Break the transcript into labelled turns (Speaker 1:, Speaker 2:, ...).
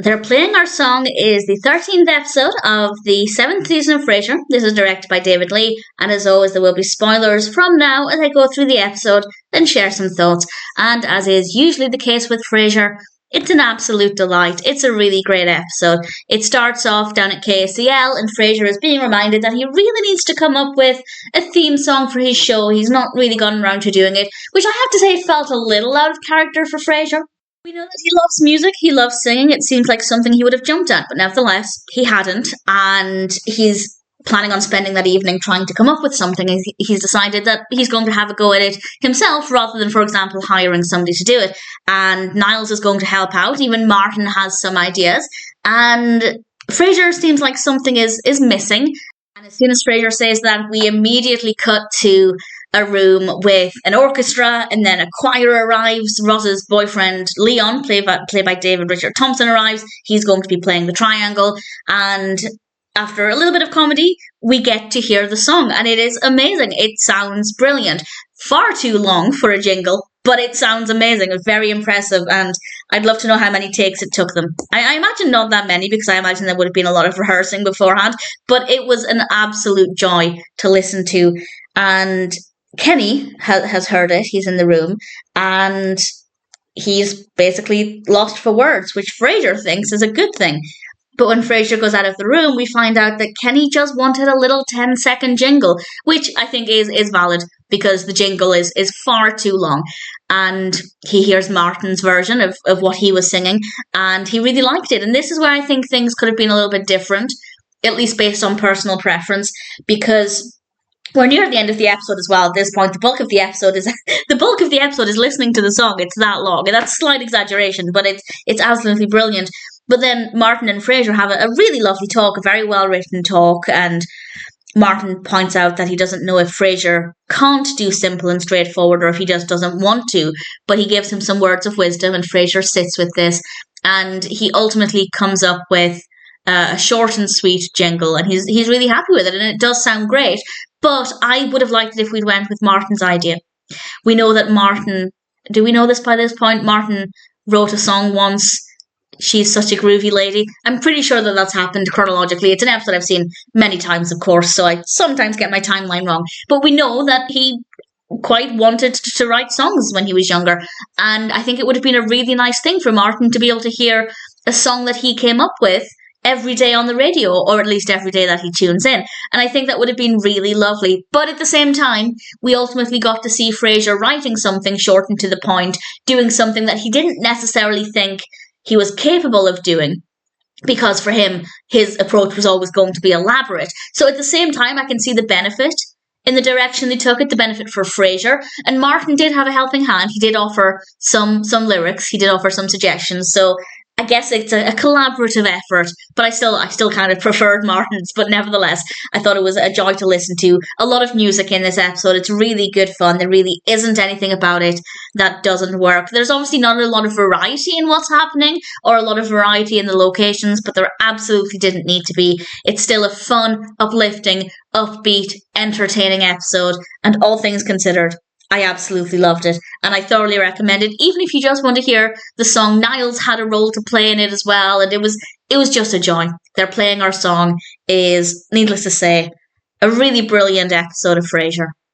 Speaker 1: They're playing our song is the 13th episode of the 7th season of Frasier. This is directed by David Lee, and as always, there will be spoilers from now as I go through the episode, then share some thoughts. And as is usually the case with Frasier, it's an absolute delight. It's a really great episode. It starts off down at KSCL, and Frasier is being reminded that he really needs to come up with a theme song for his show. He's not really gotten around to doing it, which I have to say felt a little out of character for Frasier. We know that he loves music, he loves singing, it seems like something he would have jumped at, but nevertheless, he hadn't, and he's planning on spending that evening trying to come up with something. He's decided that he's going to have a go at it himself, rather than, for example, hiring somebody to do it, and Niles is going to help out. Even Martin has some ideas, and Frasier seems like something is missing, and as soon as Frasier says that, we immediately cut to a room with an orchestra, and then a choir arrives. Ross's boyfriend, Leon, played by David Richard Thompson, arrives. He's going to be playing the triangle, and after a little bit of comedy, we get to hear the song, and it is amazing. It sounds brilliant. Far too long for a jingle, but it sounds amazing. It's very impressive, and I'd love to know how many takes it took them. I imagine not that many, because I imagine there would have been a lot of rehearsing beforehand, but it was an absolute joy to listen to, and Kenny has heard it. He's in the room, and he's basically lost for words, which Frasier thinks is a good thing. But when Frasier goes out of the room, we find out that Kenny just wanted a little 10-second jingle, which I think is valid, because the jingle is far too long. And he hears Martin's version of what he was singing, and he really liked it. And this is where I think things could have been a little bit different, at least based on personal preference, because we're near the end of the episode as well. At this point, the bulk of the episode is listening to the song. It's that long, and that's a slight exaggeration, but it's absolutely brilliant. But then Martin and Frasier have a really lovely talk, a very well written talk, and Martin points out that he doesn't know if Frasier can't do simple and straightforward, or if he just doesn't want to. But he gives him some words of wisdom, and Frasier sits with this, and he ultimately comes up with a short and sweet jingle, and he's really happy with it, and it does sound great. But I would have liked it if we'd went with Martin's idea. We know that Martin, do we know this by this point? Martin wrote a song once, She's Such a Groovy Lady. I'm pretty sure that that's happened chronologically. It's an episode I've seen many times, of course, so I sometimes get my timeline wrong. But we know that he quite wanted to write songs when he was younger, and I think it would have been a really nice thing for Martin to be able to hear a song that he came up with every day on the radio, or at least every day that he tunes in. And I think that would have been really lovely. But at the same time, we ultimately got to see Frasier writing something short and to the point, doing something that he didn't necessarily think he was capable of doing, because for him, his approach was always going to be elaborate. So at the same time, I can see the benefit in the direction they took it, the benefit for Frasier. And Martin did have a helping hand. He did offer some lyrics. He did offer some suggestions. So I guess it's a collaborative effort, but I still kind of preferred Martin's, but nevertheless, I thought it was a joy to listen to. A lot of music in this episode. It's really good fun. There really isn't anything about it that doesn't work. There's obviously not a lot of variety in what's happening, or a lot of variety in the locations, but there absolutely didn't need to be. It's still a fun, uplifting, upbeat, entertaining episode, and all things considered, I absolutely loved it, and I thoroughly recommend it, even if you just want to hear the song. Niles had a role to play in it as well, and it was just a joy. Their playing our song is, needless to say, a really brilliant episode of Frasier.